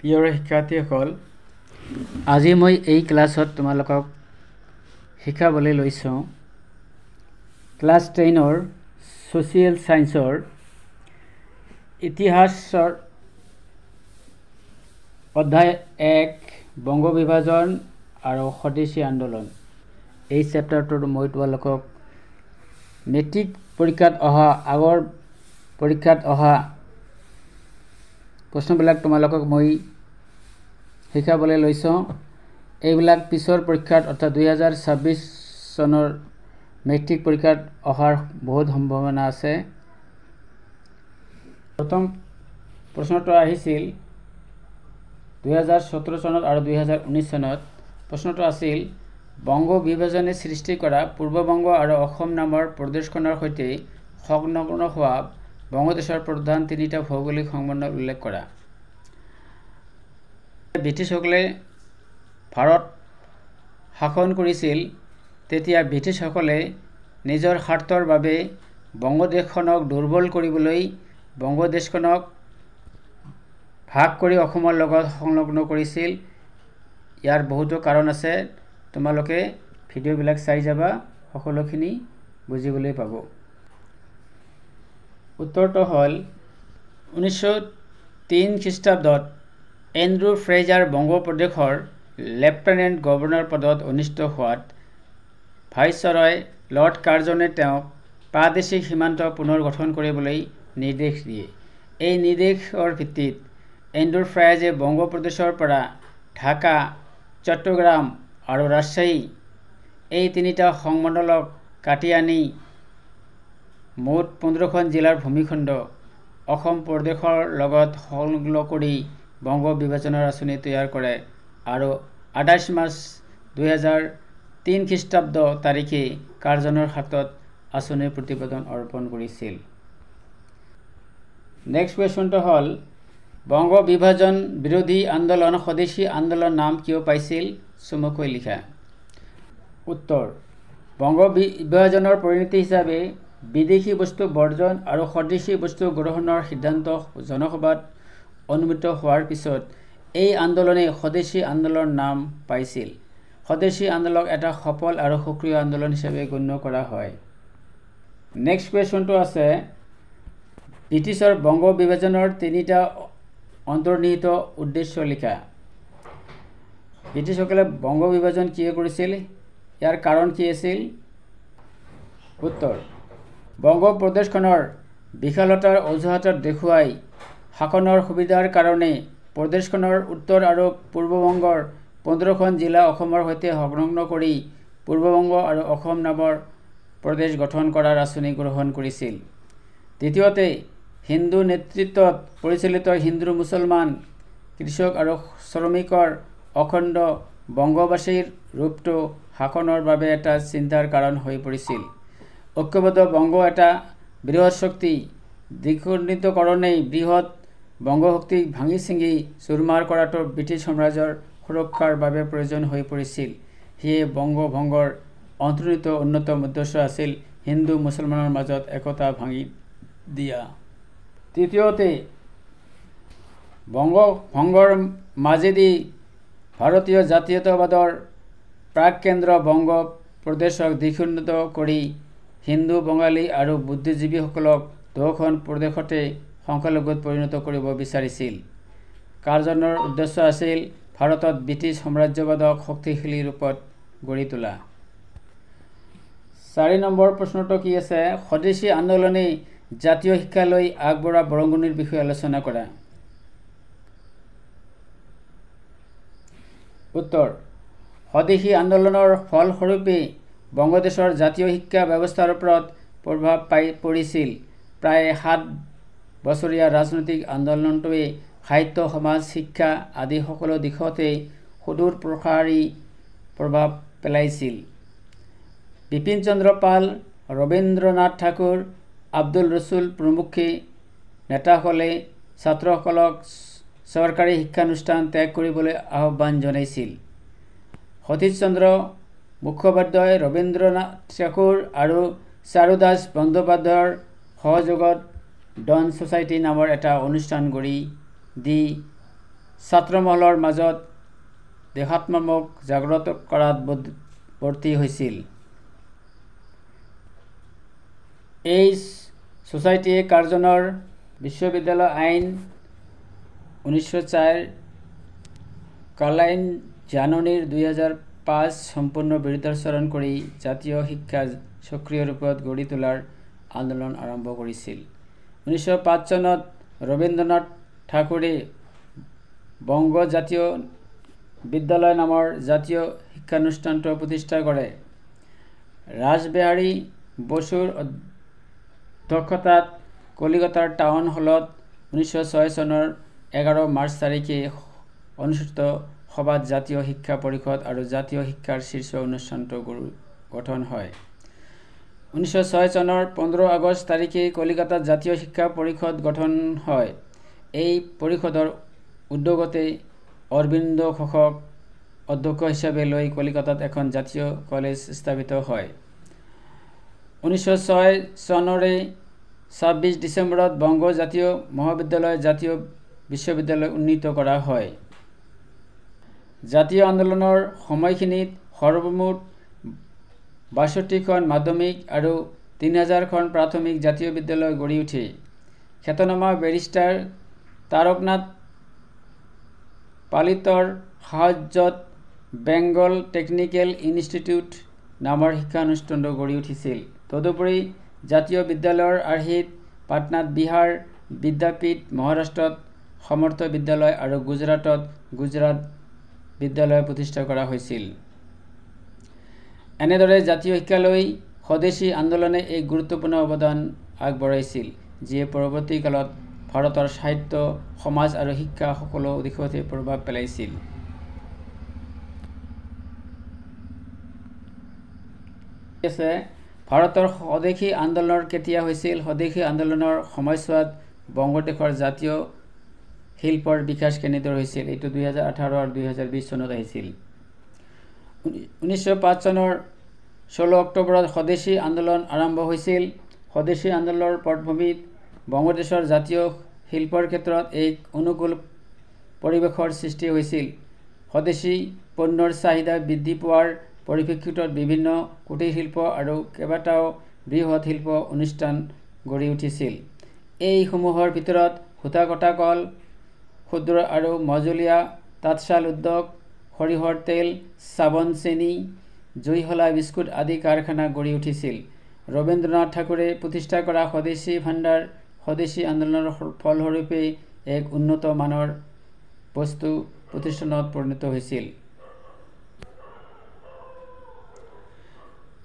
প্ৰিয় শিক্ষাৰ্থীসকল, আজি মই এই ক্লাছত তোমালোকক শিকাবলৈ লৈছোঁ ক্লাছ 10ৰ ছ'চিয়েল সায়েন্সৰ ইতিহাসৰ অধ্যায় 1 বংগ বিভাজন আৰু স্বদেশী আন্দোলন। এই চেপ্টাৰটোৰ মই তোমালোকক মেট্ৰিক পৰীক্ষাত আগৰ পৰীক্ষাত প্ৰশ্নবিলাক তোমালোকক মই শিকাবলৈ লৈছোঁ। এইবিলাক পিছৰ পৰীক্ষাত অৰ্থাৎ 2026 চনৰ মেট্ৰিক পৰীক্ষাত অহাৰ বহুত সম্ভাৱনা আছে। প্ৰথম প্ৰশ্নটো আহিছিল 2017 চনত আৰু 2019 চনত। প্ৰশ্নটো আছিল বংগ বিভাজনে সৃষ্টি কৰা পূৰ্ববংগ আৰু অসম নামৰ প্ৰদেশখনৰ সৈতে সংলগ্ন হোৱা বংগদেশৰ প্ৰধান তিনিটা ভৌগোলিক সংবন্ধ উল্লেখ কৰা। ব্ৰিটিছসকলে ভাৰত শাসন কৰিছিল। তেতিয়া ব্ৰিটিছসকলে নিজৰ স্বাৰ্থৰ বাবে বংগদেশখনক দুৰ্বল কৰিবলৈ বংগদেশখনক ভাগ কৰি অসমৰ লগত সংলগ্ন কৰিছিল। ইয়াৰ বহুতো কাৰণ আছে, তোমালোকে ভিডিঅ'বিলাক চাই যাবা, সকলোখিনি বুজিবলৈ পাব। উত্তৰটো হ'ল 1903 খ্ৰীষ্টাব্দত এণ্ড্ৰু ফ্ৰেজাৰ বংগ প্ৰদেশৰ লেফটেনেণ্ট গভৰ্ণৰ পদত অধিষ্ঠিত হোৱাত ভাইচৰয় লৰ্ড কাৰ্জনে তেওঁক প্ৰাদেশিক সীমান্ত পুনৰ গঠন কৰিবলৈ নিৰ্দেশ দিয়ে। এই নিৰ্দেশৰ ভিত্তিত এণ্ড্ৰু ফ্ৰেজে বংগ প্ৰদেশৰ পৰা ঢাকা, চট্টগ্ৰাম আৰু ৰাজশ্বাহী এই তিনিটা সংমণ্ডলক কাটি আনি মুঠ 15খন জিলাৰ ভূমিখণ্ড অসম প্ৰদেশৰ লগত সংলগ্ন কৰি বংগ বিভাজনৰ আঁচনি তৈয়াৰ কৰে আৰু 28 মাৰ্চ 2003 খ্ৰীষ্টাব্দ তাৰিখে কাৰ্জনৰ হাতত আঁচনিৰ প্ৰতিবেদন অৰ্পণ কৰিছিল। নেক্সট কুৱেশ্যনটো হ'ল বংগ বিভাজন বিৰোধী আন্দোলন স্বদেশী আন্দোলন নাম কিয় পাইছিল? চমুকৈ লিখা। উত্তৰ, বংগ বিভাজনৰ পৰিণতি হিচাপে বিদেশী বস্তু বৰ্জন আৰু স্বদেশী বস্তু গ্ৰহণৰ সিদ্ধান্ত জনসভাত অনুমোদিত হোৱাৰ পিছত এই আন্দোলনে স্বদেশী আন্দোলন নাম পাইছিল। স্বদেশী আন্দোলনক এটা সফল আৰু সক্ৰিয় আন্দোলন হিচাপে গণ্য কৰা হয়। নেক্সট কুৱেশ্যনটো আছে ব্ৰিটিছৰ বংগ বিভাজনৰ তিনিটা অন্তৰ্নিহিত উদ্দেশ্য লিখা। ব্ৰিটিছসকলে বংগ বিভাজন কিয় কৰিছিল? ইয়াৰ কাৰণ কি আছিল? উত্তৰ, বংগ প্ৰদেশখনৰ বিশালতাৰ অজুহাতত দেখুৱাই শাসনৰ সুবিধাৰ কাৰণে প্ৰদেশখনৰ উত্তৰ আৰু পূৰ্ববংগৰ 15খন জিলা অসমৰ সৈতে সংলগ্ন কৰি পূৰ্ববংগ আৰু অসম নামৰ প্ৰদেশ গঠন কৰাৰ আঁচনি গ্ৰহণ কৰিছিল। দ্বিতীয়তে, হিন্দু নেতৃত্বত পৰিচালিত হিন্দু মুছলমান কৃষক আৰু শ্ৰমিকৰ অখণ্ড বংগবাসীৰ ৰূপটো শাসনৰ বাবে এটা চিন্তাৰ কাৰণ হৈ পৰিছিল। ঐক্যবদ্ধ বংগ এটা বৃহৎ শক্তি দ্বিখণ্ডিতকৰণেই বৃহৎ বংগশক্তিক ভাঙি ছিঙি চুৰমাৰ কৰাটো ব্ৰিটিছ সাম্ৰাজ্যৰ সুৰক্ষাৰ বাবে প্ৰয়োজন হৈ পৰিছিল। সেয়ে বংগ ভংগৰ অন্তৰ্নিহিত অন্যতম উদ্দেশ্য আছিল হিন্দু মুছলমানৰ মাজত একতা ভাঙি দিয়া। তৃতীয়তে, বংগ ভংগৰ মাজেদি ভাৰতীয় জাতীয়তাবাদৰ প্ৰাককেন্দ্ৰ বংগ প্ৰদেশক দ্বিখণ্ডিত কৰি হিন্দু বঙালী আৰু বুদ্ধিজীৱীসকলক দুয়োখন প্ৰদেশতে সংখ্যালঘুত পৰিণত কৰিব বিচাৰিছিল। কাৰ্জনৰ উদ্দেশ্য আছিল ভাৰতত ব্ৰিটিছ সাম্ৰাজ্যবাদক শক্তিশালী ৰূপত গঢ়ি তোলা। 4 নম্বৰ প্ৰশ্নটো কি আছে? স্বদেশী আন্দোলনে জাতীয় শিক্ষালৈ আগবঢ়োৱা বৰঙনিৰ বিষয়ে আলোচনা কৰা। উত্তৰ, স্বদেশী আন্দোলনৰ ফলস্বৰূপে বংগদেশৰ জাতীয় শিক্ষা ব্যৱস্থাৰ ওপৰত প্ৰভাৱ পৰিছিল। প্ৰায় 7 বছৰীয়া ৰাজনৈতিক আন্দোলনটোৱে সাহিত্য, সমাজ, শিক্ষা আদি সকলো দিশতে সুদূৰ প্ৰসাৰী প্ৰভাৱ পেলাইছিল। বিপিন চন্দ্ৰ পাল, ৰবীন্দ্ৰনাথ ঠাকুৰ, আব্দুল ৰছুল প্ৰমুখ্যে নেতাসকলে ছাত্ৰসকলক চৰকাৰী শিক্ষানুষ্ঠান ত্যাগ কৰিবলৈ আহ্বান জনাইছিল। সতীশ চন্দ্ৰ মুখোপাধ্যায়, ৰবীন্দ্ৰনাথ ঠাকুৰ আৰু চাৰুদাস বন্দ্যোপাধ্যায়ৰ সহযোগত ডন ছ'চাইটি নামৰ এটা অনুষ্ঠান গঢ়ি দি ছাত্ৰমহলৰ মাজত দেশাত্মক জাগ্ৰত কৰাত বৰ্তি হৈছিল। এই সোসাইটিয়ে কাৰ্জনৰ বিশ্ববিদ্যালয় আইন 1904, কালাইন জাননীৰ 2005 সম্পূৰ্ণ বিৰুদ্ধাচৰণ কৰি জাতীয় শিক্ষা সক্ৰিয় ৰূপত গঢ়ি তোলাৰ আন্দোলন আৰম্ভ কৰিছিল। 1905 চনত ৰবীন্দ্ৰনাথ ঠাকুৰে বংগ জাতীয় বিদ্যালয় নামৰ জাতীয় শিক্ষানুষ্ঠানটো প্ৰতিষ্ঠা কৰে। ৰাসবিহাৰী বসুৰ অধ্যক্ষতাত কলিকতাৰ টাউন হলত 1906 চনৰ 11 মাৰ্চ তাৰিখে অনুষ্ঠিত সভাত জাতীয় শিক্ষা পৰিষদ আৰু জাতীয় শিক্ষাৰ শীৰ্ষ অনুষ্ঠানটো গঠন হয়। 1906 চনৰ 15 আগষ্ট তাৰিখে কলিকতাত জাতীয় শিক্ষা পৰিষদ গঠন হয়। এই পৰিষদৰ উদ্যোগতে অৰবিন্দ ঘোষক অধ্যক্ষ হিচাপে লৈ কলিকতাত এখন জাতীয় কলেজ স্থাপিত হয়। 1906 চনৰে 26 ডিচেম্বৰত বংগ জাতীয় মহাবিদ্যালয় জাতীয় বিশ্ববিদ্যালয় উন্নীত কৰা হয়। জাতীয় আন্দোলনৰ সময়খিনিত সৰ্বমুঠ 62খন মাধ্যমিক আৰু 3000খন প্ৰাথমিক জাতীয় বিদ্যালয় গঢ়ি উঠে। খ্যাতনামা barrister Taraknath পালিতৰ সাহায্যত Bengal technical institute নামৰ শিক্ষানুষ্ঠানটো গঢ়ি উঠিছিল। তদুপৰি জাতীয় বিদ্যালয়ৰ আৰ্হিত পাটনাত বিহাৰ বিদ্যাপীঠ, মহাৰাষ্ট্ৰত সমৰ্থ বিদ্যালয় আৰু গুজৰাটত গুজৰাট বিদ্যালয় প্ৰতিষ্ঠা কৰা হৈছিল। এনেদৰে জাতীয় শিক্ষালৈ স্বদেশী আন্দোলনে এক গুৰুত্বপূৰ্ণ অৱদান আগবঢ়াইছিল, যিয়ে পৰৱৰ্তী কালত ভাৰতৰ সাহিত্য, সমাজ আৰু শিক্ষা সকলো দিশতে প্ৰভাৱ পেলাইছিল। ভাৰতৰ স্বদেশী আন্দোলন কেতিয়া হৈছিল? স্বদেশী আন্দোলনৰ সময়ছোৱাত বংগদেশৰ জাতীয় শিল্পৰ বিকাশ কেনেদৰে হৈছিল? এইটো 2018 আৰু 2020 চনত আহিছিল। 1905 চনৰ 16 অক্টোবৰত স্বদেশী আন্দোলন আৰম্ভ হৈছিল। স্বদেশী আন্দোলনৰ পটভূমিত বংগদেশৰ জাতীয় শিল্পৰ ক্ষেত্ৰত এক অনুকূল পৰিৱেশৰ সৃষ্টি হৈছিল। স্বদেশী পণ্যৰ চাহিদা বৃদ্ধি পোৱাৰ পৰিপ্ৰেক্ষিতত বিভিন্ন কুটীৰ শিল্প আৰু কেইবাটাও বৃহৎ শিল্প অনুষ্ঠান গঢ়ি উঠিছিল। এইসমূহৰ ভিতৰত সূতা কটা কল, ক্ষুদ্ৰ আৰু মজলীয়া তাঁতশাল উদ্যোগ, সৰিয়হৰ তেল, চাবোন, চেনি, জুইশলা, বিস্কুট আদি কাৰখানা গঢ়ি উঠিছিল। ৰবীন্দ্ৰনাথ ঠাকুৰে প্ৰতিষ্ঠা কৰা স্বদেশী ভাণ্ডাৰ স্বদেশী আন্দোলনৰ ফলস্বৰূপে এক উন্নত মানৰ বস্তু প্ৰতিষ্ঠানত পৰিণত হৈছিল।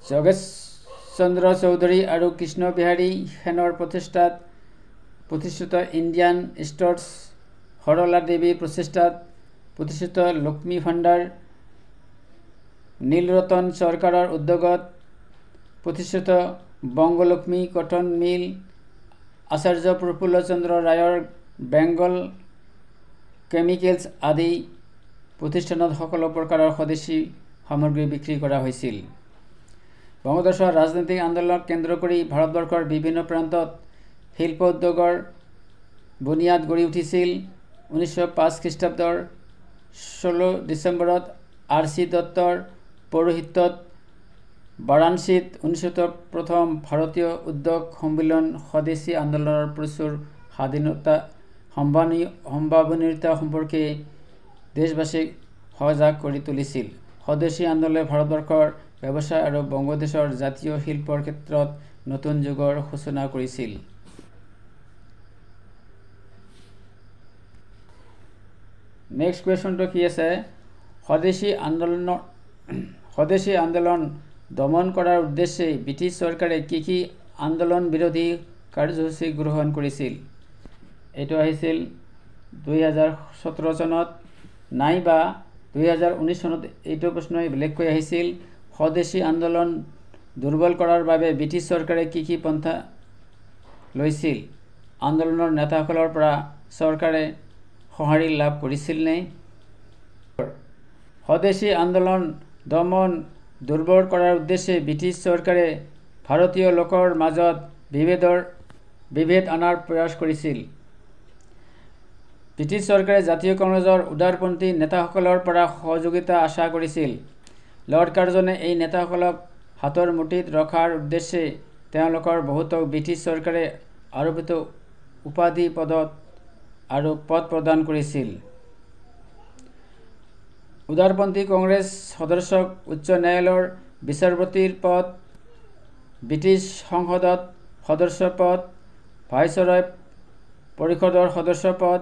যোগেশ চন্দ্ৰ চৌধুৰী আৰু কৃষ্ণ বিহাৰী সেনৰ প্ৰচেষ্টাত প্ৰতিষ্ঠিত ইণ্ডিয়ান ষ্ট'ৰ্ছ, সৰলা দেৱীৰ প্ৰচেষ্টাত প্ৰতিষ্ঠিত লক্ষ্মী ভাণ্ডাৰ, নীলৰতন চৰকাৰৰ উদ্যোগত প্ৰতিষ্ঠিত বংগলক্ষ্মী কটন মিল, আচাৰ্য প্ৰফুল্ল চন্দ্ৰ ৰায়ৰ বেংগল কেমিকেলছ আদি প্ৰতিষ্ঠানত সকলো প্ৰকাৰৰ স্বদেশী সামগ্ৰী বিক্ৰী কৰা হৈছিল। বংগদেশৰ ৰাজনৈতিক আন্দোলনক কেন্দ্ৰ কৰি ভাৰতবৰ্ষৰ বিভিন্ন প্ৰান্তত শিল্প উদ্যোগৰ বুনিয়াদ গঢ়ি উঠিছিল। 1905 খ্ৰীষ্টাব্দৰ 16 ডিচেম্বৰত R.C. দত্তৰ পৌৰোহিত্যত বাৰাণসীত অনুষ্ঠিত প্ৰথম ভাৰতীয় উদ্যোগ সন্মিলন স্বদেশী আন্দোলনৰ প্ৰচুৰ সম্ভাৱনীয়তা সম্পৰ্কে দেশবাসীক সজাগ কৰি তুলিছিল। স্বদেশী আন্দোলনে ভাৰতবৰ্ষৰ ব্যৱসায় আৰু বংগদেশৰ জাতীয় শিল্পৰ ক্ষেত্ৰত নতুন যুগৰ সূচনা কৰিছিল। নেক্সট কুৱেশ্যনটো কি আছে? স্বদেশী আন্দোলন দমন কৰাৰ উদ্দেশ্যে ব্ৰিটিছ চৰকাৰে কি কি আন্দোলন বিৰোধী কাৰ্যসূচী গ্ৰহণ কৰিছিল? এইটো আহিছিল 2017 চনত নাইবা 2019 চনত। এইটো প্ৰশ্নই বেলেগকৈ আহিছিল। স্বদেশী আন্দোলন দুৰ্বল কৰাৰ বাবে ব্ৰিটিছ চৰকাৰে কি কি পন্থা লৈছিল? আন্দোলনৰ নেতাসকলৰ পৰা চৰকাৰে সঁহাৰি লাভ কৰিছিলনে? স্বদেশী আন্দোলন দমন দুৰ্বল কৰাৰ উদ্দেশ্যে ব্ৰিটিছ চৰকাৰে ভাৰতীয় লোকৰ মাজত বিভেদ অনাৰ প্ৰয়াস কৰিছিল। ব্ৰিটিছ চৰকাৰে জাতীয় কংগ্ৰেছৰ উদাৰপন্থী নেতাসকলৰ পৰা সহযোগিতা আশা কৰিছিল। লৰ্ড কাৰ্জনে এই নেতাসকলক হাতৰ মুঠিত ৰখাৰ উদ্দেশ্যে তেওঁলোকৰ বহুতক ব্ৰিটিছ চৰকাৰে আৰোপিত উপাধি পদ প্ৰদান কৰিছিল। উদাৰপন্থী কংগ্ৰেছ সদস্যক উচ্চ ন্যায়ালয়ৰ বিচাৰপতিৰ পদ, ব্ৰিটিছ সংসদত সদস্য পদ, ভাইচৰয় পৰিষদৰ সদস্য পদ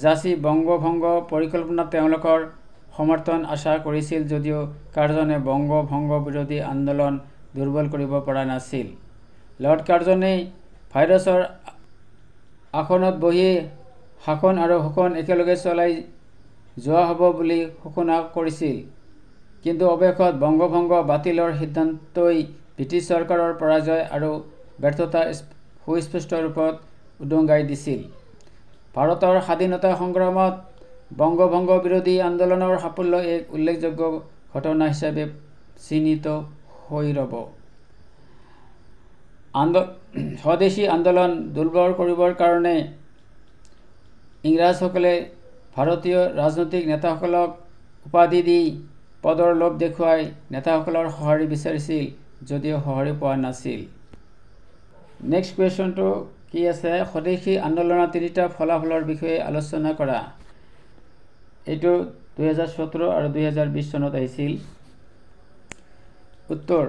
যাচি বংগভংগ পৰিকল্পনাত তেওঁলোকৰ সমৰ্থন আশা কৰিছিল যদিও কাৰ্জনে বংগভংগ বিৰোধী আন্দোলন দুৰ্বল কৰিব পৰা নাছিল। লৰ্ড কাৰ্জনে ভাইচৰয়ৰ আসনত বহি শাসন আৰু শোষণ একেলগে চলাই যোৱা হ'ব বুলি ঘোষণা কৰিছিল। কিন্তু অৱশেষত বংগভংগ বাতিলৰ সিদ্ধান্তই ব্ৰিটিছ চৰকাৰৰ পৰাজয় আৰু ব্যৰ্থতা সুস্পষ্ট ৰূপত উদঙাই দিছিল। ভাৰতৰ স্বাধীনতা সংগ্ৰামত বংগভংগ বিৰোধী আন্দোলনৰ সাফল্য এক উল্লেখযোগ্য ঘটনা হিচাপে চিহ্নিত হৈ ৰ'ব। স্বদেশী আন্দোলন দুৰ্বল কৰিবৰ কাৰণে ইংৰাজসকলে ভাৰতীয় ৰাজনৈতিক নেতাসকলক উপাধি দি পদৰ লোভ দেখুৱাই নেতাসকলৰ সঁহাৰি বিচাৰিছিল যদিও সঁহাৰি পোৱা নাছিল। নেক্সট কুৱেশ্যনটো কি আছে, স্বদেশী আন্দোলনৰ তিনিটা ফলাফলৰ বিষয়ে আলোচনা কৰা। এইটো 2017 আৰু 2020 চনত আহিছিল। উত্তৰ: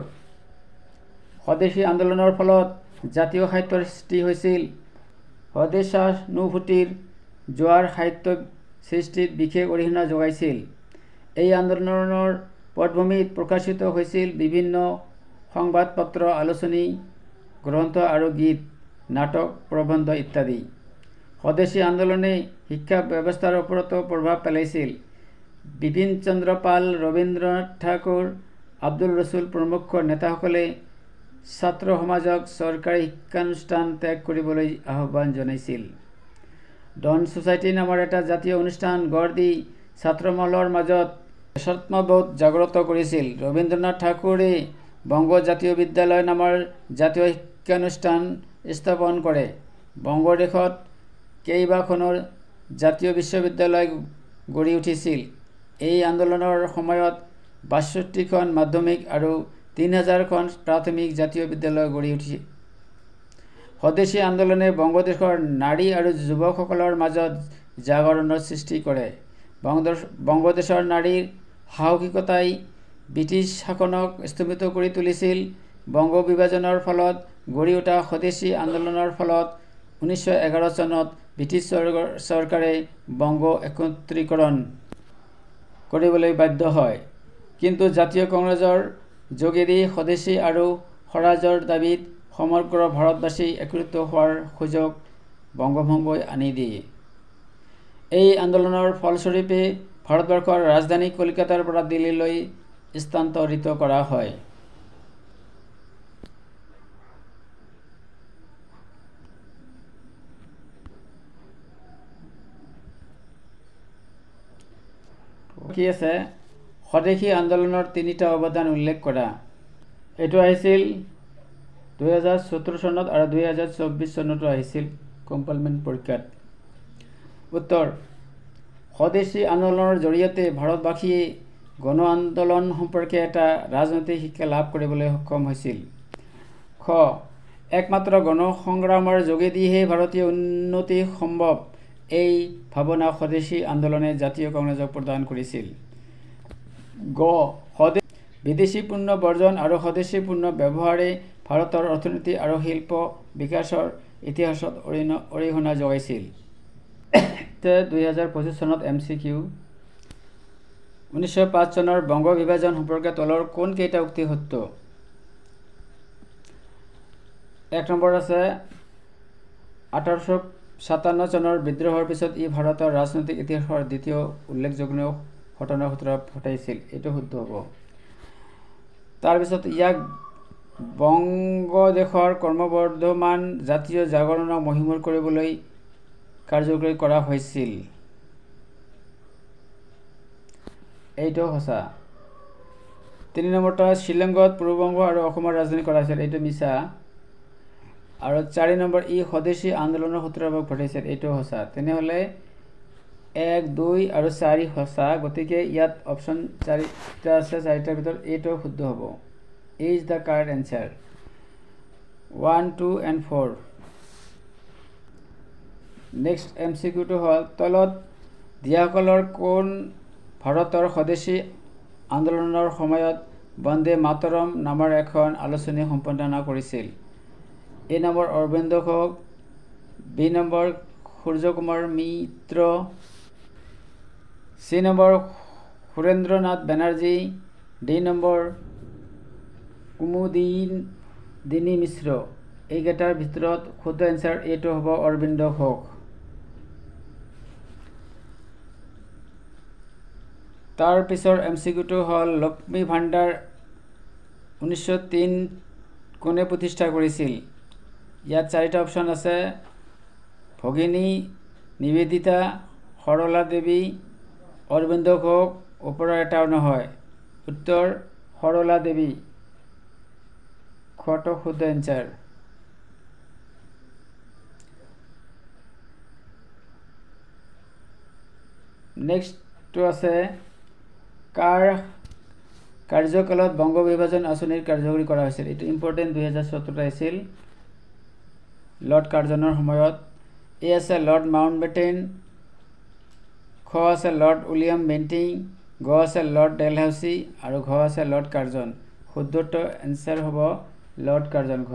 স্বদেশী আন্দোলনৰ ফলত জাতীয় সাহিত্যৰ সৃষ্টি হৈছিল। স্বদেশানুভূতিৰ জোৱাৰ সাহিত্য সৃষ্টিত বিশেষ অৰিহণা যোগাইছিল। এই আন্দোলনৰ পটভূমিত প্ৰকাশিত হৈছিল বিভিন্ন সংবাদপত্ৰ, আলোচনী, গ্ৰন্থ আৰু গীত, নাটক, প্ৰবন্ধ ইত্যাদি। স্বদেশী আন্দোলনে শিক্ষা ব্যৱস্থাৰ ওপৰতো প্ৰভাৱ পেলাইছিল। বিপিন চন্দ্ৰ পাল, ৰবীন্দ্ৰনাথ ঠাকুৰ, আব্দুল ৰছুল প্ৰমুখ নেতাসকলে ছাত্ৰ সমাজক চৰকাৰী শিক্ষানুষ্ঠান ত্যাগ কৰিবলৈ আহ্বান জনাইছিল। ডন ছ'চাইটি নামৰ এটা জাতীয় অনুষ্ঠান গঢ় দি ছাত্ৰমহলৰ মাজত দেশাত্মবোধ জাগ্ৰত কৰিছিল। ৰবীন্দ্ৰনাথ ঠাকুৰে বংগ জাতীয় বিদ্যালয় নামৰ জাতীয় শিক্ষানুষ্ঠান স্থাপন কৰে। বংগদেশত কেইবাখনো জাতীয় বিশ্ববিদ্যালয় গঢ়ি উঠিছিল। এই আন্দোলনৰ সময়ত ৬২খন মাধ্যমিক আৰু ৩,০০০খন প্ৰাথমিক জাতীয় বিদ্যালয় গঢ়ি উঠিছিল। স্বদেশী আন্দোলনে বংগদেশৰ নাৰী আৰু যুৱকসকলৰ মাজত জাগৰণৰ সৃষ্টি কৰে। বংগদেশৰ নাৰীৰ সাহসিকতাই ব্ৰিটিছ শাসনক স্তম্ভিত কৰি তুলিছিল। বংগ বিভাজনৰ ফলত গঢ়ি উঠা স্বদেশী আন্দোলনৰ ফলত 1911 চনত ব্ৰিটিছ চৰকাৰে বংগ একত্ৰীকৰণ কৰিবলৈ বাধ্য হয়। কিন্তু জাতীয় কংগ্ৰেছৰ যোগেদি স্বদেশী আৰু স্বৰাজৰ দাবীত সমগ্ৰ ভাৰতবাসী একত্ৰিত হোৱাৰ সুযোগ বংগভংগই আনি দিয়ে। এই আন্দোলনৰ ফলস্বৰূপে ভাৰতবৰ্ষৰ ৰাজধানী কলিকতাৰ পৰা দিল্লীলৈ স্থানান্তৰিত কৰা হয়। কি আছে, স্বদেশী আন্দোলনৰ তিনিটা অৱদান উল্লেখ কৰা। এইটো আহিছিল 2017 চনত আৰু 2024 চনতো আহিছিল কম্পাৰ্টমেণ্ট পৰীক্ষাত। উত্তৰ: স্বদেশী আন্দোলনৰ জৰিয়তে ভাৰতবাসীয়ে গণ আন্দোলন সম্পৰ্কে এটা ৰাজনৈতিক শিক্ষা লাভ কৰিবলৈ সক্ষম হৈছিল। খ. একমাত্ৰ গণ সংগ্ৰামৰ যোগেদিহে ভাৰতীয় উন্নতি সম্ভৱ, এই ভাৱনা স্বদেশী আন্দোলনে জাতীয় কংগ্ৰেছক প্ৰদান কৰিছিল। গ. বিদেশী পণ্য বৰ্জন আৰু স্বদেশী পণ্য ব্যৱহাৰে ভাৰতৰ অৰ্থনীতি আৰু শিল্প বিকাশৰ ইতিহাসত অৰিহণা যোগাইছিল। 2025 চনত MCQ 1905 চনৰ বংগ বিভাজন সম্পৰ্কে তলৰ কোনকেইটা উক্তি সত্য? 1 নম্বৰ আছে 1857 চনৰ বিদ্ৰোহৰ পিছত ই ভাৰতৰ ৰাজনৈতিক ইতিহাসৰ দ্বিতীয় উল্লেখযোগ্য ঘটনাৰ সূত্ৰ ঘটাইছিল। এইটো শুদ্ধ হ'ব। তাৰপিছত ইয়াক বংগদেশৰ ক্ৰমবৰ্ধমান জাতীয় জাগৰণক মহীমূৰ কৰিবলৈ কাৰ্যকৰী কৰা হৈছিল। এইটো সঁচা। 3 নম্বৰটা শ্বিলঙত পূৰ্ববংগ আৰু অসমৰ ৰাজধানী কৰা হৈছিল। এইটো মিছা। আৰু 4 নম্বৰ ই স্বদেশী আন্দোলনৰ সূত্ৰপাত ঘটাইছিল। এইটো সঁচা। তেনেহ'লে 1 2 আৰু 4 সঁচা গতিকে ইয়াত অপশ্যন 4টা আছে 4টাৰ ভিতৰত এইটো শুদ্ধ হ'ব A is the correct answer 1 2 and 4 next MCQ টো হ'ল তলত দিয়াসকলৰ কোন ভাৰতৰ স্বদেশী আন্দোলনৰ সময়ত বন্দে মাতৰম নামৰ এখন আলোচনী সম্পাদনা কৰিছিল A number Aurobindo Ghosh B number Surya Kumar Mitra C number Surendranath Banerjee D number Kumudini Mishra এইকেইটাৰ ভিতৰত শুদ্ধ এনসাৰ এইটো হ'ব অৰবিন্দ ঘোষ তাৰ পিছৰ MCQ টো হ'ল লক্ষ্মী ভাণ্ডাৰ 1903 কোনে প্ৰতিষ্ঠা কৰিছিল ইয়াত 4টা অপশ্যন আছে ভগিনী নিবেদিতা সৰলা দেৱী অৰবিন্দ ঘোষ ওপৰৰ এটাও নহয় উত্তৰ সৰলা দেৱী খটো শুদ্ধ এনসাৰ নেক্সট টো আছে কাৰ কাৰ্যকালত বংগ বিভাজন আঁচনিৰ কাৰ্যকৰী কৰা হৈছিল এটো ইম্পৰ্টেন্ট 2017 আছিল লৰ্ড কাৰ্জনৰ সময়ত এ আছে লৰ্ড মাউণ্টবেটেন খ আছে লৰ্ড উইলিয়াম বেন্টিং গ আছে লৰ্ড ডেলহাউসি আৰু ঘ আছে লৰ্ড কাৰ্জন শুদ্ধটো এনসাৰ হ'ব লৰ্ড কাৰ্জন ঘ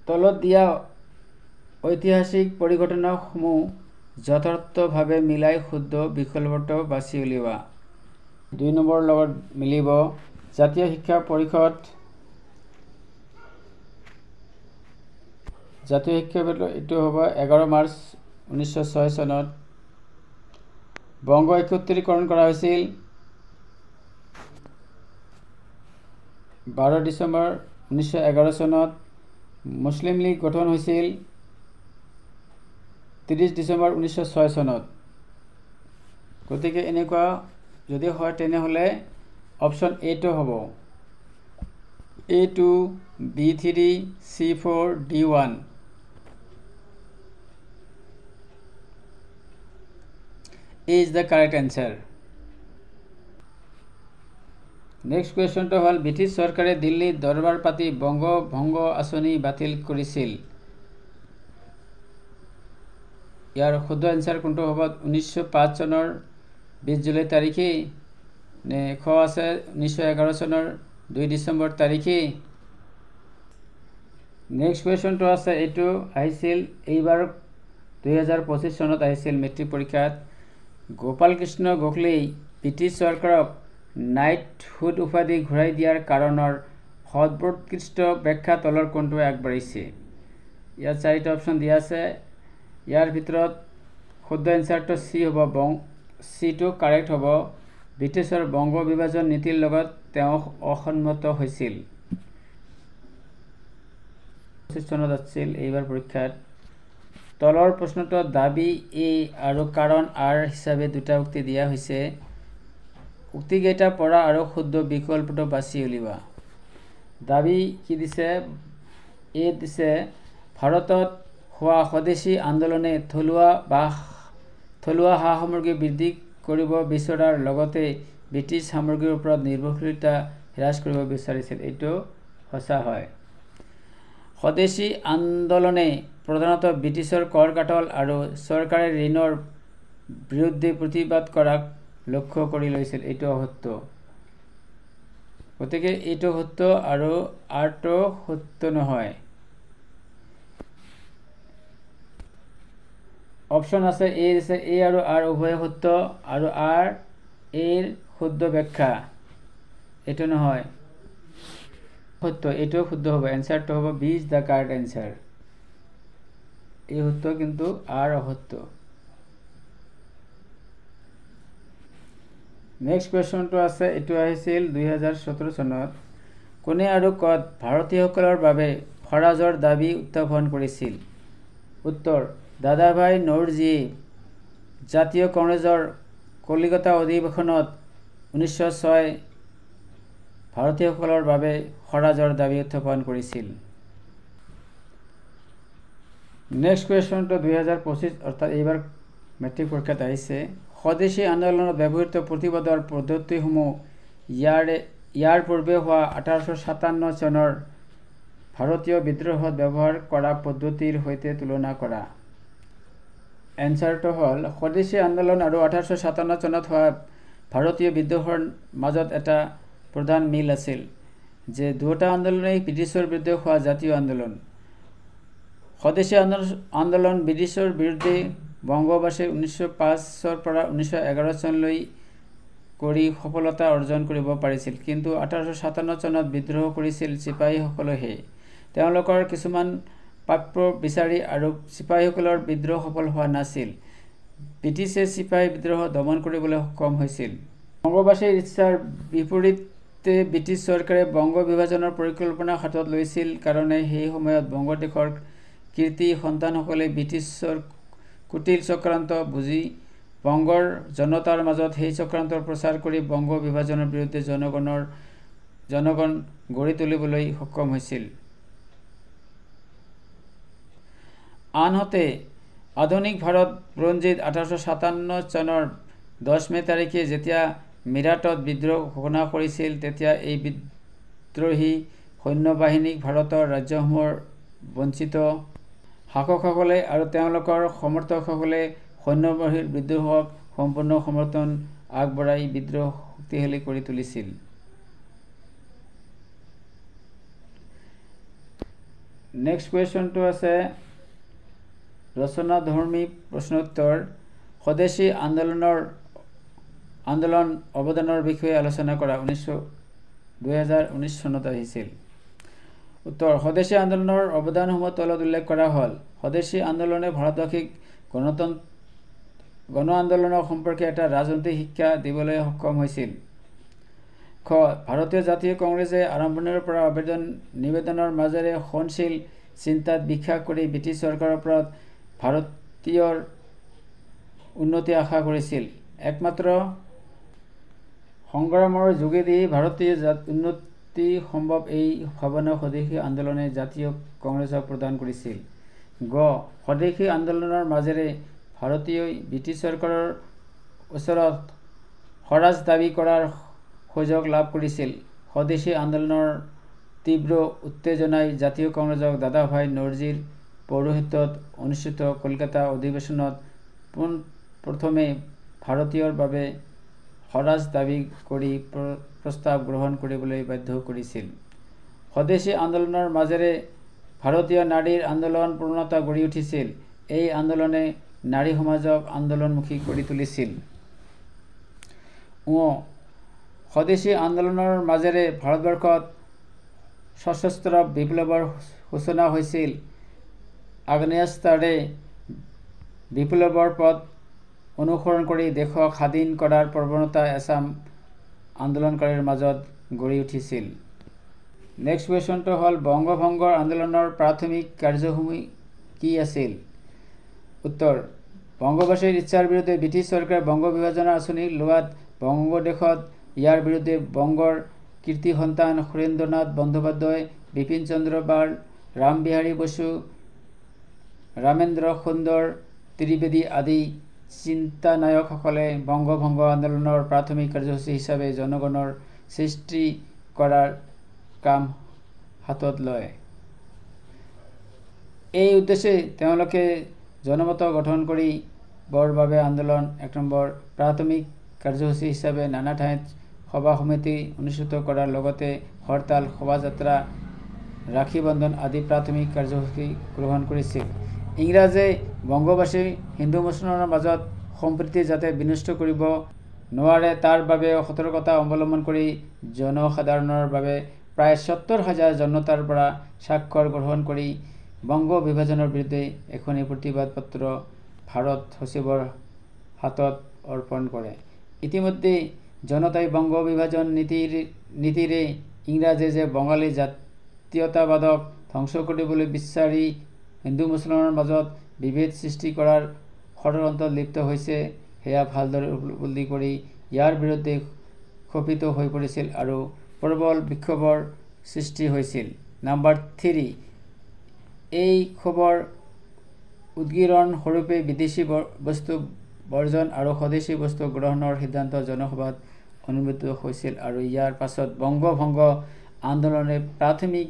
তলত দিয়া ঐতিহাসিক পৰিঘটনাসমূহ যথাৰ্থভাৱে মিলাই শুদ্ধ বিকল্পটো বাছি উলিওৱা 2 নম্বৰ লগত মিলিব জাতীয় শিক্ষা পৰিষদ এটো হ'ব 11 মাৰ্চ 1906 চনত বংগ একত্ৰীকৰণ কৰা হৈছিল 12 ডিসেম্বৰ 1911 চনত মুসলিম লীগ গঠন হৈছিল 30 ডিসেম্বৰ 1906 চনত গতিকে এনেকুৱা যদি হয় তেনেহলে অপশ্যন A টো হ'ব A2 B3 C4 D1 A is the correct answer next কোৱেশ্চনটো হ'ল ব্ৰিটিছ চৰকাৰে দিল্লীত দৰবাৰ পাতি বংগ ভংগ আঁচনি বাতিল কৰিছিল ইয়াৰ শুদ্ধ এনসাৰ কোনটো হ'ব 1905 চনৰ 20 জুলাই তাৰিখে নে খ আছে 1911 চনৰ 2 ডিসেম্বৰ তাৰিখে নেক্সট কোৱেশ্চনটো আছে এটো আহিছিল এইবাৰ 2025 চনত আহিছিল মেট্ৰিক পৰীক্ষাত গোপাল কৃষ্ণ গোখলেই ব্ৰিটিছ চৰকাৰক নাইটহুড উপাধি ঘূৰাই দিয়াৰ কাৰণৰ সৰ্বোৎকৃষ্ট ব্যাখ্যা তলৰ কোনটো আগবাঢ়িছে ইয়াত 4টা অপশ্যন দিয়া আছে ইয়াৰ ভিতৰত শুদ্ধ এনসাৰটো C হ'ব C টো কাৰেক্ট হ'ব ব্ৰিটিছৰ বংগ বিভাজন নীতিৰ লগত তেওঁ অসন্মত হৈছিল চনত আছিল এইবাৰ পৰীক্ষাত তলৰ প্ৰশ্নটো দাবী A আৰু কাৰণ R হিচাপে দুটা উক্তি দিয়া হৈছে উক্তিকেইটা পঢ়া আৰু শুদ্ধ বিকল্পটো বাছি উলিওৱা দাবী কি দিছে A দিছে ভাৰতত হোৱা স্বদেশী আন্দোলনে থলুৱা সা সামগ্ৰী বৃদ্ধি কৰিব বিচৰাৰ লগতে ব্ৰিটিছ সামগ্ৰীৰ ওপৰত নিৰ্ভৰশীলতা হ্ৰাস কৰিব বিচাৰিছিল এইটো সঁচা হয় স্বদেশী আন্দোলনে প্ৰধানতঃ ব্ৰিটিছৰ কৰ কাটল আৰু চৰকাৰী ঋণৰ বিৰুদ্ধে প্ৰতিবাদ কৰাক লক্ষ্য কৰি লৈছিল এইটো অসত্য গতিকে এইটো সত্য আৰু R টো সত্য নহয় অপশ্যন আছে A আছে A আৰু R উভয় সত্য আৰু R এৰ শুদ্ধ ব্যাখ্যা এটো নহয় সত্য এটো শুদ্ধ হ'ব এনসারটো হ'ব B is the correct answer এই সত্য কিন্তু R অসত্য নেক্সট কোৱেশ্চনটো আছে এটো আহিছিল 2017 চনত কোনে আৰু কত ভাৰতীয়সকলৰ বাবে ফৰাজৰ দাবী উত্থাপন কৰিছিল উত্তৰ দাদাভাই নওৰজি জাতীয় কংগ্ৰেছৰ কলিকতা অধিৱেশনত 1906 ভাৰতীয়সকলৰ বাবে ফৰাজৰ দাবী উত্থাপন কৰিছিল নেক্সট কোৱেশ্চনটো 2025 অৰ্থাৎ এইবাৰ মেট্ৰিক পৰীক্ষাত আহিছে। স্বদেশী আন্দোলনত ব্যৱহৃত প্ৰতিবাদৰ পদ্ধতিসমূহ ইয়াৰ পূৰ্বে হোৱা 1857 চনৰ ভাৰতীয় বিদ্ৰোহত ব্যৱহাৰ কৰা পদ্ধতিৰ সৈতে তুলনা কৰা। এনচাৰটো হ'ল স্বদেশী আন্দোলন আৰু 1857 চনত হোৱা ভাৰতীয় বিদ্ৰোহৰ মাজত এটা প্ৰধান মিল আছিল যে দুয়োটা আন্দোলনেই ব্ৰিটিছৰ বিৰুদ্ধে হোৱা জাতীয় আন্দোলন। স্বদেশী আন্দোলন ব্ৰিটিছৰ বিৰুদ্ধে বংগবাসীয়ে 1905 পৰা 1911 চনলৈ কৰি সফলতা অৰ্জন কৰিব পাৰিছিল, কিন্তু 1857 চনত বিদ্ৰোহ কৰিছিল চিপাহীসকলেহে। তেওঁলোকৰ কিছুমান প্ৰাপ্য বিচাৰি আৰু চিপাহীসকলৰ বিদ্ৰোহ সফল হোৱা নাছিল। ব্ৰিটিছে চিপাহী বিদ্ৰোহ দমন কৰিবলৈ সক্ষম হৈছিল। বংগবাসীৰ ইচ্ছাৰ বিপৰীতে ব্ৰিটিছ চৰকাৰে বংগ বিভাজনৰ পৰিকল্পনা হাতত লৈছিল কাৰণে সেই সময়ত বংগদেশৰ কীৰ্তি সন্তানসকলে ব্ৰিটিছৰ কুটিল চক্ৰান্ত বুজি বংগৰ জনতাৰ মাজত সেই চক্ৰান্তৰ প্ৰচাৰ কৰি বংগ বিভাজনৰ বিৰুদ্ধে জনগণ গঢ়ি তুলিবলৈ সক্ষম হৈছিল। আনহাতে আধুনিক ভাৰত বুৰঞ্জীত 1857 চনৰ 10 মে তাৰিখে যেতিয়া মিৰাটত বিদ্ৰোহ ঘোষণা কৰিছিল, তেতিয়া এই বিদ্ৰোহী সৈন্যবাহিনীক ভাৰতৰ ৰাজ্যসমূহৰ বঞ্চিত শাসকসকলে আৰু তেওঁলোকৰ সমৰ্থকসকলে সৈন্যবাহিনীৰ বিদ্ৰোহক সম্পূৰ্ণ সমৰ্থন আগবঢ়াই বিদ্ৰোহ শক্তিশালী কৰি তুলিছিল। নেক্সট কুৱেশ্যনটো আছে ৰচনাধৰ্মী প্ৰশ্নোত্তৰ। স্বদেশী আন্দোলন অৱদানৰ বিষয়ে আলোচনা কৰা 2019 চনত আহিছিল। উত্তৰ: স্বদেশী আন্দোলনৰ অৱদানসমূহ তলত উল্লেখ কৰা হ'ল। স্বদেশী আন্দোলনে ভাৰতবাসীক গণ আন্দোলনৰ সম্পৰ্কে এটা ৰাজনৈতিক শিক্ষা দিবলৈ সক্ষম হৈছিল। খ. ভাৰতীয় জাতীয় কংগ্ৰেছে আৰম্ভণিৰ পৰা নিবেদনৰ মাজেৰে সহনশীল চিন্তাত বিশ্বাস কৰি ব্ৰিটিছ চৰকাৰৰ পৰা ভাৰতীয়ৰ উন্নতি আশা কৰিছিল। একমাত্ৰ সংগ্ৰামৰ যোগেদি ভাৰতীয় উন্নতি সম্ভৱ এই ভাৱনা স্বদেশী আন্দোলনে জাতীয় কংগ্ৰেছক প্ৰদান কৰিছিল। গ. স্বদেশী আন্দোলনৰ মাজেৰে ভাৰতীয়ই ব্ৰিটিছ চৰকাৰৰ ওচৰত স্বৰাজ দাবী কৰাৰ সুযোগ লাভ কৰিছিল। স্বদেশী আন্দোলনৰ তীব্ৰ উত্তেজনাই জাতীয় কংগ্ৰেছক দাদাভাই নওৰোজীৰ পৌৰোহিত্যত অনুষ্ঠিত কলকাতা অধিৱেশনত পোনপ্ৰথমে ভাৰতীয়ৰ বাবে স্বৰাজ দাবী কৰি প্ৰস্তাৱ গ্ৰহণ কৰিবলৈ বাধ্য কৰিছিল। স্বদেশী আন্দোলনৰ মাজেৰে ভাৰতীয় নাৰীৰ আন্দোলন পূৰ্ণতা গঢ়ি উঠিছিল। এই আন্দোলনে নাৰী সমাজক আন্দোলনমুখী কৰি তুলিছিল। স্বদেশী আন্দোলনৰ মাজেৰে ভাৰতবৰ্ষত সশস্ত্ৰ বিপ্লৱৰ সূচনা হৈছিল। আগ্নেয়াস্ত্ৰৰে বিপ্লৱৰ পথ অনুসৰণ কৰি দেশক স্বাধীন কৰাৰ প্ৰৱণতা এচাম আন্দোলনকাৰীৰ মাজত গঢ়ি উঠিছিল। নেক্সট কুৱেশ্যনটো হ'ল বংগভংগ আন্দোলনৰ প্ৰাথমিক কাৰ্যসূচী কি আছিল? উত্তৰ: বংগবাসীৰ ইচ্ছাৰ বিৰুদ্ধে ব্ৰিটিছ চৰকাৰে বংগ বিভাজনৰ আঁচনি লোৱাত বংগদেশত ইয়াৰ বিৰুদ্ধে বংগৰ কীৰ্তি সন্তান সুৰেন্দ্ৰনাথ বন্দ্যোপাধ্যায়, বিপিন চন্দ্ৰ পাল, ৰামবিহাৰী বসু, ৰামেন্দ্ৰ সুন্দৰ ত্ৰিবেদী আদি চিন্তানায়কসকলে বংগভংগ আন্দোলনৰ প্ৰাথমিক কাৰ্যসূচী হিচাপে জনগণৰ সৃষ্টি কৰাৰ কাম হাতত লয়। এই উদ্দেশ্যে তেওঁলোকে জনমত গঠন কৰিবৰ বাবে আন্দোলন 1 নম্বৰ প্ৰাথমিক কাৰ্যসূচী হিচাপে নানা ঠাইত সভা সমিতি অনুষ্ঠিত কৰাৰ লগতে হৰতাল, শোভাযাত্ৰা, ৰাখী বন্ধন আদি প্ৰাথমিক কাৰ্যসূচী গ্ৰহণ কৰিছিল। ইংৰাজে বংগবাসী হিন্দু মুছলমানৰ মাজত সম্প্ৰীতি যাতে বিনষ্ট কৰিব নোৱাৰে তাৰ বাবে সতৰ্কতা অৱলম্বন কৰি জনসাধাৰণৰ বাবে প্ৰায় 70,000 জনতাৰ পৰা স্বাক্ষৰ গ্ৰহণ কৰি বংগ বিভাজনৰ বিৰুদ্ধে এখনি প্ৰতিবাদ পত্ৰ ভাৰত সচিবৰ হাতত অৰ্পণ কৰে। ইতিমধ্যে জনতাই বংগ বিভাজন নীতিৰে ইংৰাজে যে বঙালী জাতীয়তাবাদক ধ্বংস কৰিবলৈ বিচাৰি হিন্দু মুছলমানৰ মাজত বিভেদ সৃষ্টি কৰাৰ ষড়যন্ত্ৰত লিপ্ত হৈছে সেয়া ভালদৰে উপলব্ধি কৰি ইয়াৰ বিৰুদ্ধে ক্ষোভিত হৈ পৰিছিল আৰু প্ৰবল বিক্ষোভৰ সৃষ্টি হৈছিল। নম্বৰ 3, এই ক্ষোভৰ উদগীৰণ স্বৰূপে বিদেশী বস্তু বৰ্জন আৰু স্বদেশী বস্তু গ্ৰহণৰ সিদ্ধান্ত জনসভাত অনুমোদিত হৈছিল আৰু ইয়াৰ পাছত বংগভংগ আন্দোলনে প্ৰাথমিক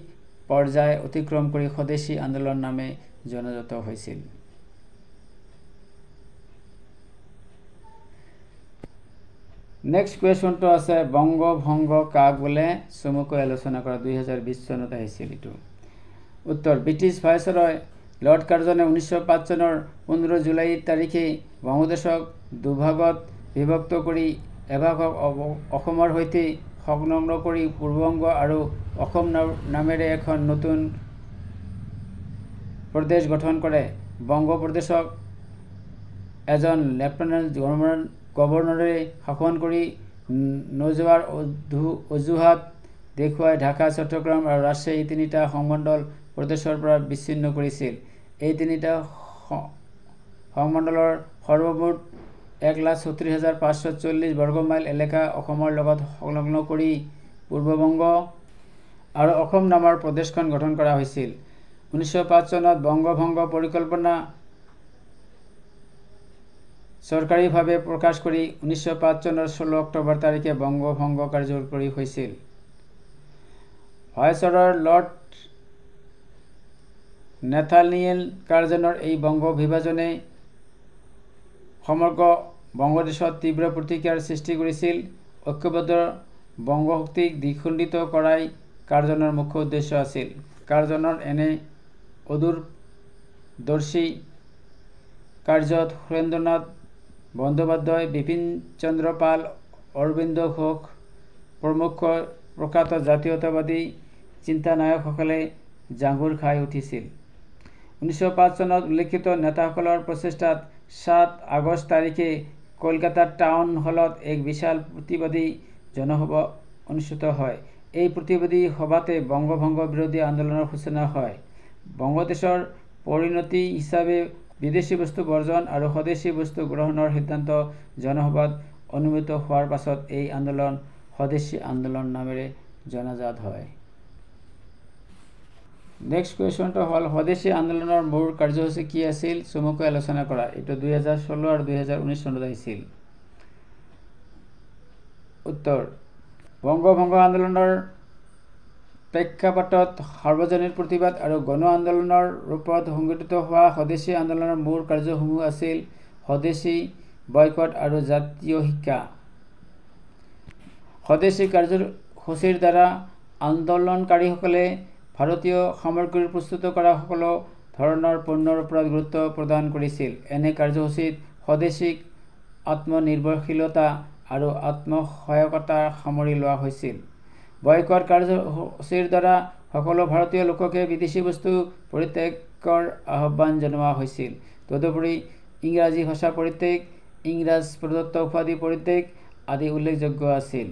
পৰ্যায় অতিক্ৰম কৰি স্বদেশী আন্দোলন নামে জনাজাত হৈছিল। নেক্সট কুৱেশ্যনটো আছে বংগভংগ কাক বোলে, চমুকৈ আলোচনা কৰা 2020 চনত আহিছিল এইটো। উত্তৰ, ব্ৰিটিছ ভাইচৰয় লৰ্ড কাৰ্জনে 1905 চনৰ 15 জুলাই তাৰিখে বাংলাদেশক দুভাগত বিভক্ত কৰি এভাগক অসমৰ সৈতে সংলগ্ন কৰি পূৰ্ববংগ আৰু অসম নামেৰে এখন নতুন প্ৰদেশ গঠন কৰে। বংগ প্ৰদেশক এজন লেফটেনেণ্ট গভৰ্ণৰে শাসন কৰি নোযোৱাৰ অজুহাত দেখুৱাই ঢাকা, চট্টগ্ৰাম আৰু ৰাজশ্বাহী তিনিটা সংমণ্ডল প্ৰদেশৰ পৰা বিচ্ছিন্ন কৰিছিল। এই তিনিটা সংমণ্ডলৰ সৰ্বমুঠ 1,36,540 বৰ্গমাইল এলেকা অসমৰ লগত সংলগ্ন কৰি পূৰ্ববংগ আৰু অসম নামৰ প্ৰদেশখন গঠন কৰা হৈছিল। 1905 চনত বংগভংগ পৰিকল্পনা চৰকাৰীভাৱে প্ৰকাশ কৰি 1905 চনৰ 16 অক্টোবৰ তাৰিখে বংগভংগ কাৰ্যকৰী হৈছিল। ভাইচৰয় লৰ্ড নেথানিয়েল কাৰ্জনৰ এই বংগ বিভাজনে সমগ্ৰ বংগদেশত তীব্ৰ প্ৰতিক্ৰিয়াৰ সৃষ্টি কৰিছিল। ঐক্যবদ্ধ বংগশক্তিক দ্বিখণ্ডিত কৰাই কাৰ্জনৰ মুখ্য উদ্দেশ্য আছিল। কাৰ্জনৰ এনে অদূৰদৰ্শী কাৰ্যত সুৰেন্দ্ৰনাথ বন্দ্যোপাধ্যায়, বিপিন চন্দ্ৰ পাল, অৰবিন্দ ঘোষ প্ৰমুখ প্ৰখ্যাত জাতীয়তাবাদী চিন্তানায়কসকলে জাঙুৰ খাই উঠিছিল। 1905 চনত উল্লেখিত নেতাসকলৰ প্ৰচেষ্টাত 7 আগষ্ট তাৰিখে কলকাতাৰ টাউন হলত এক বিশাল প্ৰতিবাদী জনসভা অনুষ্ঠিত হয়। এই প্ৰতিবাদী সভাতে বংগভংগ বিৰোধী আন্দোলনৰ সূচনা হয়। বংগদেশৰ পৰিণতি হিচাপে বিদেশী বস্তু বৰ্জন আৰু স্বদেশী বস্তু গ্ৰহণৰ সিদ্ধান্ত জনসভাত অনুমোদিত হোৱাৰ পাছত এই আন্দোলন স্বদেশী আন্দোলন নামেৰে জনাজাত হয়। নেক্সট কুৱেশ্যনটো হ'ল স্বদেশী আন্দোলনৰ মূল কাৰ্যসূচী কি আছিল, চমুকৈ আলোচনা কৰা। এইটো 2016 আৰু 2019 চনত আহিছিল। উত্তৰ, বংগভংগ আন্দোলনৰ প্ৰেক্ষাপটত সাৰ্বজনীন প্ৰতিবাদ আৰু গণ আন্দোলনৰ ৰূপত সংগঠিত হোৱা স্বদেশী আন্দোলনৰ মূল কাৰ্যসমূহ আছিল স্বদেশী বয়কট আৰু জাতীয় শিক্ষা। স্বদেশী কাৰ্যসূচীৰ দ্বাৰা আন্দোলনকাৰীসকলে ভাৰতীয় সামগ্ৰীৰ প্ৰস্তুত কৰা সকলো ধৰণৰ পণ্যৰ ওপৰত গুৰুত্ব প্ৰদান কৰিছিল। এনে কাৰ্যসূচীত স্বদেশীক আত্মনিৰ্ভৰশীলতা আৰু আত্মসহায়কতা সামৰি লোৱা হৈছিল। বয়কট কাৰ্যসূচীৰ দ্বাৰা সকলো ভাৰতীয় লোককে বিদেশী বস্তু পৰিত্যাগৰ আহ্বান জনোৱা হৈছিল। তদুপৰি ইংৰাজী ভাষা পৰিত্যাগ, ইংৰাজ প্ৰদত্ত উপাধি পৰিত্যাগ আদি উল্লেখযোগ্য আছিল।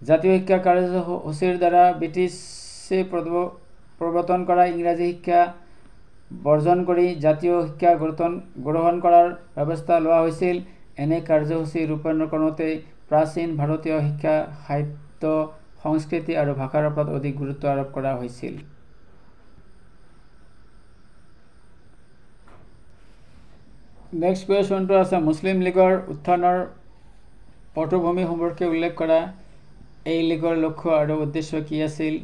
জাতীয় শিক্ষা কাৰ্যসূচীৰ দ্বাৰা ব্ৰিটিছে প্ৰৱৰ্তন কৰা ইংৰাজী শিক্ষা বৰ্জন কৰি জাতীয় শিক্ষা গ্ৰহণ কৰাৰ ব্যৱস্থা লোৱা হৈছিল। এনে কাৰ্যসূচী ৰূপায়ণ কৰোঁতে প্ৰাচীন ভাৰতীয় শিক্ষা, সাহিত্য, সংস্কৃতি আৰু ভাষাৰ ওপৰত অধিক গুৰুত্ব আৰোপ কৰা হৈছিল। নেক্সট কুৱেশ্যনটো আছে মুছলিম লীগৰ উত্থানৰ পটভূমি সম্পৰ্কে উল্লেখ কৰা। এই লীগৰ লক্ষ্য আৰু উদ্দেশ্য কি আছিল,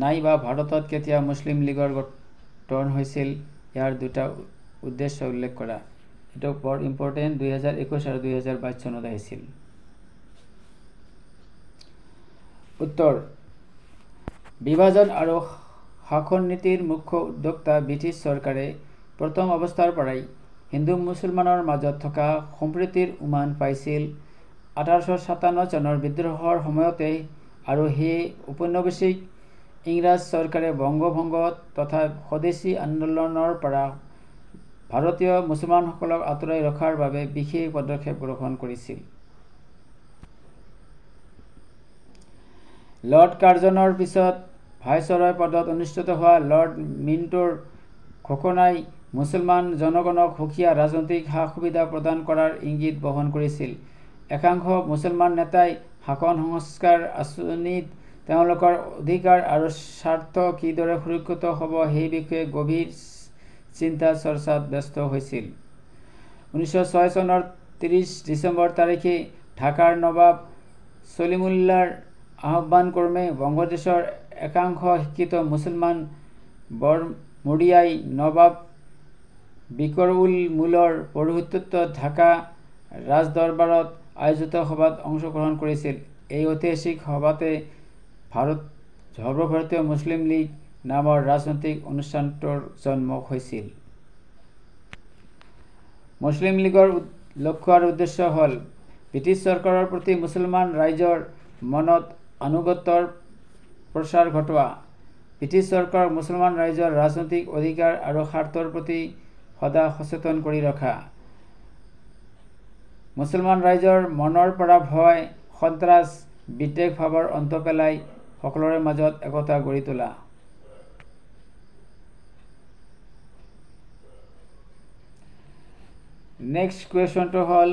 নাইবা ভাৰতত কেতিয়া মুছলিম লীগৰ গঠন হৈছিল, ইয়াৰ দুটা উদ্দেশ্য উল্লেখ কৰা। এইটো বৰ ইম্পৰ্টেণ্ট, 2021 আৰু 2022 চনত আহিছিল। উত্তৰ, বিভাজন আৰু শাসন নীতিৰ মুখ্য উদ্যোক্তা ব্ৰিটিছ চৰকাৰে প্ৰথম অৱস্থাৰ পৰাই হিন্দু মুছলমানৰ মাজত থকা সম্প্ৰীতিৰ উমান পাইছিল। 1857 চনৰ বিদ্ৰোহৰ সময়তে আৰু সেই ঔপনিৱেশিক ইংৰাজ চৰকাৰে বংগভংগ তথা স্বদেশী আন্দোলনৰ পৰা ভাৰতীয় মুছলমানসকলক আঁতৰাই ৰখাৰ বাবে বিশেষ পদক্ষেপ গ্ৰহণ কৰিছিল। লৰ্ড কাৰ্জনৰ পিছত ভাইচৰয় পদত অনুষ্ঠিত হোৱা লৰ্ড মিণ্টোৰ ঘোষণাই মুছলমান জনগণক সুকীয়া ৰাজনৈতিক সা-সুবিধা প্ৰদান কৰাৰ ইংগিত বহন কৰিছিল। একাংশ মুছলমান নেতাই শাসন সংস্কাৰ আঁচনিত তেওঁলোকৰ অধিকাৰ আৰু স্বাৰ্থ কিদৰে সুৰক্ষিত হ'ব সেই বিষয়ে গভীৰ চিন্তা চৰ্চাত ব্যস্ত হৈছিল। 1906 চনৰ 30 ডিচেম্বৰ তাৰিখে ঢাকাৰ নবাব সলিমুল্লাৰ আহ্বান ক্ৰমে বাংলাদেশৰ একাংশ শিক্ষিত মুছলমান বৰমুৰিয়াই নবাব বিকৰউল-মুলৰ পৌৰোহিত্যত ঢাকা ৰাজদৰবাৰত আয়োজিত সভাত অংশগ্ৰহণ কৰিছিল। এই ঐতিহাসিক সভাতে সৰ্বভাৰতীয় মুছলিম লীগ নামৰ ৰাজনৈতিক অনুষ্ঠানটোৰ জন্ম হৈছিল। মুছলিম লীগৰ লক্ষ্য আৰু উদ্দেশ্য হ'ল ব্ৰিটিছ চৰকাৰৰ প্ৰতি মুছলমান ৰাইজৰ মনত আনুগত্যৰ প্ৰচাৰ ঘটোৱা, ব্ৰিটিছ চৰকাৰক মুছলমান ৰাইজৰ ৰাজনৈতিক অধিকাৰ আৰু স্বাৰ্থৰ প্ৰতি সদা সচেতন কৰি ৰখা, মুছলমান ৰাইজৰ মনৰ পৰা ভয়, সন্ত্ৰাস, বিদ্বেষ ভাৱৰ অন্ত পেলাই সকলোৰে মাজত একতা গঢ়ি তোলা। নেক্সট কুৱেশ্যনটো হ'ল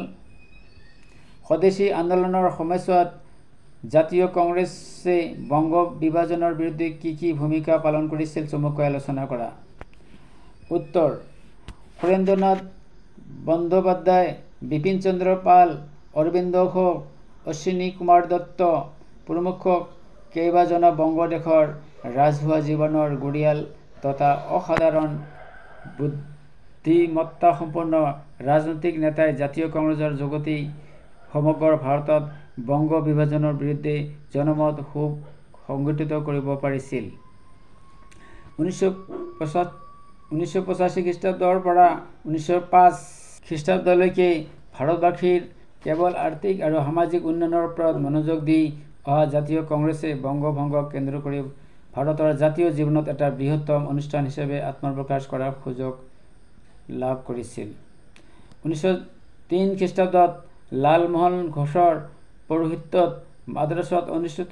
স্বদেশী আন্দোলনৰ সময়ছোৱাত জাতীয় কংগ্ৰেছে বংগ বিভাজনৰ বিৰুদ্ধে কি ভূমিকা পালন কৰিছিল চমুকৈ আলোচনা কৰা। উত্তৰ: সুৰেন্দ্ৰনাথ বন্দ্যোপাধ্যায়, বিপিন চন্দ্ৰ পাল, অৰবিন্দ ঘোষ, অশ্বিনী কুমাৰ দত্ত প্ৰমুখ কেইবাজনো বংগদেশৰ ৰাজহুৱা জীৱনৰ গুৰিয়াল তথা অসাধাৰণ বুদ্ধিমত্তাসম্পন্ন ৰাজনৈতিক নেতাই জাতীয় কংগ্ৰেছৰ যোগেদি সমগ্ৰ ভাৰতত বংগ বিভাজনৰ বিৰুদ্ধে জনমত সংগঠিত কৰিব পাৰিছিল। 1985 খ্ৰীষ্টাব্দৰ পৰা 1905 খ্ৰীষ্টাব্দলৈকে ভাৰতবাসীৰ কেৱল আৰ্থিক আৰু সামাজিক উন্নয়নৰ ওপৰত মনোযোগ দি অহা জাতীয় কংগ্ৰেছে বংগভংগক কেন্দ্ৰ কৰি ভাৰতৰ জাতীয় জীৱনত এটা বৃহত্তম অনুষ্ঠান হিচাপে আত্মপ্ৰকাশ কৰাৰ সুযোগ লাভ কৰিছিল। 1903 খ্ৰীষ্টাব্দত লালমোহন ঘোষৰ পৌৰোহিত্যত মাদ্ৰাছত অনুষ্ঠিত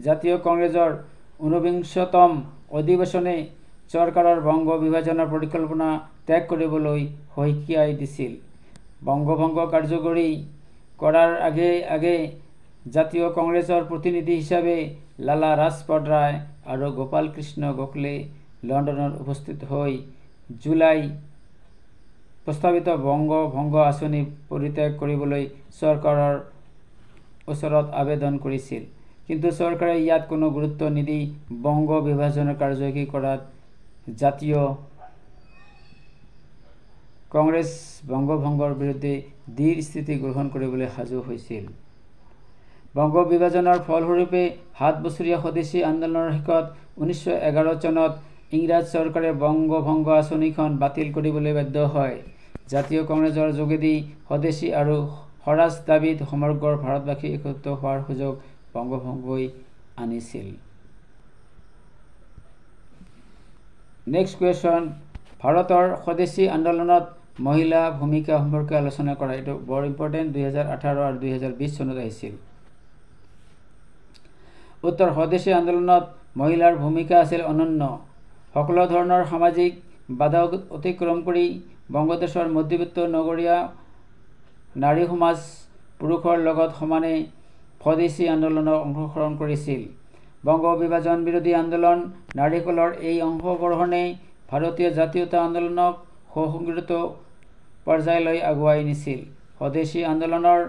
জাতীয় কংগ্ৰেছৰ 49তম অধিৱেশনে চৰকাৰৰ বংগ বিভাজনৰ পৰিকল্পনা ত্যাগ কৰিবলৈ সকীয়াই দিছিল। বংগভংগ কাৰ্যকৰী কৰাৰ আগে জাতীয় কংগ্ৰেছৰ প্ৰতিনিধি হিচাপে লালা ৰাজপথ ৰায় আৰু গোপাল কৃষ্ণ গোখলে লণ্ডনত উপস্থিত হৈ জুলাই প্ৰস্তাৱিত বংগভংগ আঁচনি পৰিত্যাগ কৰিবলৈ চৰকাৰৰ ওচৰত আবেদন কৰিছিল। কিন্তু চৰকাৰে ইয়াত কোনো গুৰুত্ব নিদি বংগ বিভাজনৰ কাৰ্যকৰী কৰাত জাতীয় কংগ্ৰেছ বংগভংগৰ বিৰুদ্ধে দৃঢ় স্থিতি গ্ৰহণ কৰিবলৈ সাজু হৈছিল। বংগ বিভাজনৰ ফলস্বৰূপে 7 বছৰীয়া স্বদেশী আন্দোলনৰ শেষত 1911 চনত ইংৰাজ চৰকাৰে বংগভংগ আঁচনিখন বাতিল কৰিবলৈ বাধ্য হয়। জাতীয় কংগ্ৰেছৰ যোগেদি স্বদেশী আৰু স্বৰাজ দাবীত সমগ্ৰ ভাৰতবাসী একত্ৰিত হোৱাৰ সুযোগ বংগভংগই আনিছিল। নেক্সট কুৱেশ্যন: ভাৰতৰ স্বদেশী আন্দোলনত মহিলা ভূমিকা সম্পৰ্কে আলোচনা কৰা। এইটো বৰ ইম্পৰ্টেণ্ট, 2018 আৰু 2020 চনত আহিছিল। উত্তৰ: স্বদেশী আন্দোলনত মহিলাৰ ভূমিকা আছিল অনন্য। সকলো ধৰণৰ সামাজিক বাধা অতিক্ৰম কৰি বংগদেশৰ মধ্যবিত্ত নগৰীয়া নাৰী সমাজ পুৰুষৰ লগত সমানে স্বদেশী আন্দোলনত অংশগ্ৰহণ কৰিছিল। বংগ বিভাজন বিৰোধী আন্দোলন নাৰীসকলৰ এই অংশগ্ৰহণে ভাৰতীয় জাতীয়তা আন্দোলনক সুসংগঠিত পৰ্যায়লৈ আগুৱাই নিছিল। স্বদেশী আন্দোলনৰ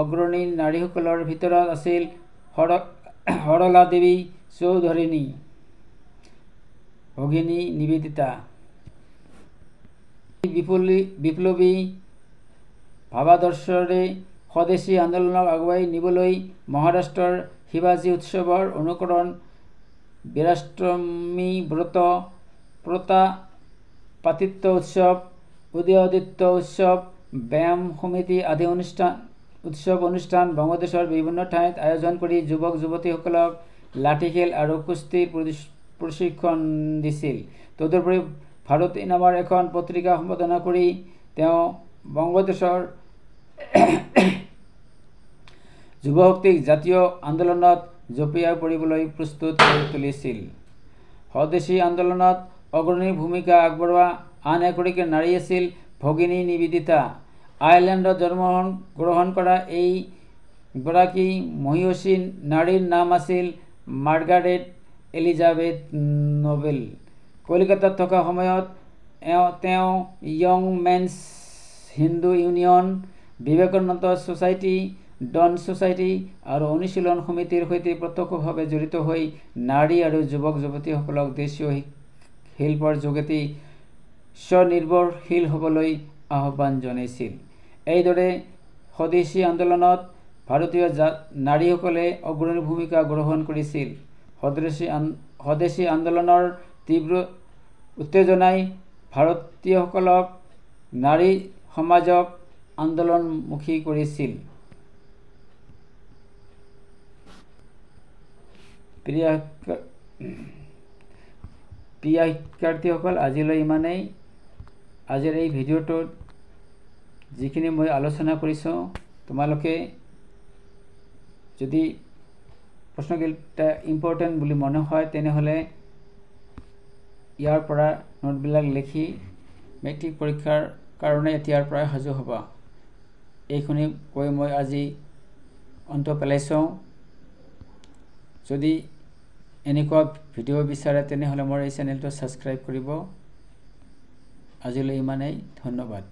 অগ্ৰণী নাৰীসকলৰ ভিতৰত আছিল সৰলা দেৱী চৌধুৰাণী, ভগিনী নিবেদিতা। বিপ্লৱী ভাৱাদৰ্শৰে স্বদেশী আন্দোলনক আগুৱাই নিবলৈ মহাৰাষ্ট্ৰৰ শিৱাজী উৎসৱৰ অনুকৰণ, বীৰাষ্টমী ব্ৰত, প্ৰতাপাদিত্য উৎসৱ, উদয়াদিত্য উৎসৱ, ব্যায়াম সমিতি আদি উৎসৱ অনুষ্ঠান বংগদেশৰ বিভিন্ন ঠাইত আয়োজন কৰি যুৱক যুৱতীসকলক লাঠি খেল আৰু কুস্তিৰ প্ৰশিক্ষণ দিছিল। তদুপৰি ভাৰতী নামৰ এখন পত্ৰিকা সম্পাদনা কৰি তেওঁ বংগদেশৰ যুৱশক্তিক জাতীয় আন্দোলনত জঁপিয়াই পৰিবলৈ প্ৰস্তুত কৰি তুলিছিল। স্বদেশী আন্দোলনত অগ্ৰণী ভূমিকা আগবঢ়োৱা আন এগৰাকী নাৰী আছিল ভগিনী নিবেদিতা। আয়াৰলেণ্ডত জন্মগ্ৰহণ কৰা এই গৰাকী মহিয়সী নাৰীৰ নাম আছিল মাৰ্গাৰেট এলিজাবেথ নোবেল। কলিকতাত থকা সময়ত তেওঁ Young Men's Hindu Union, Vivekananda Society, Dawn Society আৰু অনুশীলন সমিতিৰ সৈতে প্ৰত্যক্ষভাৱে জড়িত হৈ নাৰী আৰু যুৱক যুৱতীসকলক দেশীয় শিল্পৰ যোগেদি স্বনিৰ্ভৰশীল হ'বলৈ আহ্বান জনাইছিল। এইদৰে স্বদেশী আন্দোলনত ভাৰতীয় নাৰীসকলে অগ্ৰণী ভূমিকা গ্ৰহণ কৰিছিল। স্বদেশী আন্দোলনৰ তীব্ৰ উত্তেজনাই ভাৰতীয়সকলক নাৰী সমাজক আন্দোলনমুখী কৰিছিল। প্ৰিয় শিক্ষাৰ্থীসকল, আজিলৈ ইমানেই। আজিৰ এই ভিডিঅ'টোত যিখিনি মই আলোচনা কৰিছোঁ, তোমালোকে যদি প্ৰশ্নকেইটা ইম্পৰ্টেণ্ট বুলি মনে হয় তেনেহ'লে ইয়াৰ পৰা নোটবিলাক লিখি মেট্ৰিক পৰীক্ষাৰ কাৰণে এতিয়াৰ পৰাই সাজু হ'বা। এইখিনি কৈ মই আজি অন্ত পেলাইছোঁ। যদি এনেকুৱা ভিডিঅ' বিচাৰে তেনেহ'লে মোৰ এই চেনেলটো ছাবস্ক্ৰাইব কৰিব। আজিলৈ ইমানেই। ধন্যবাদ।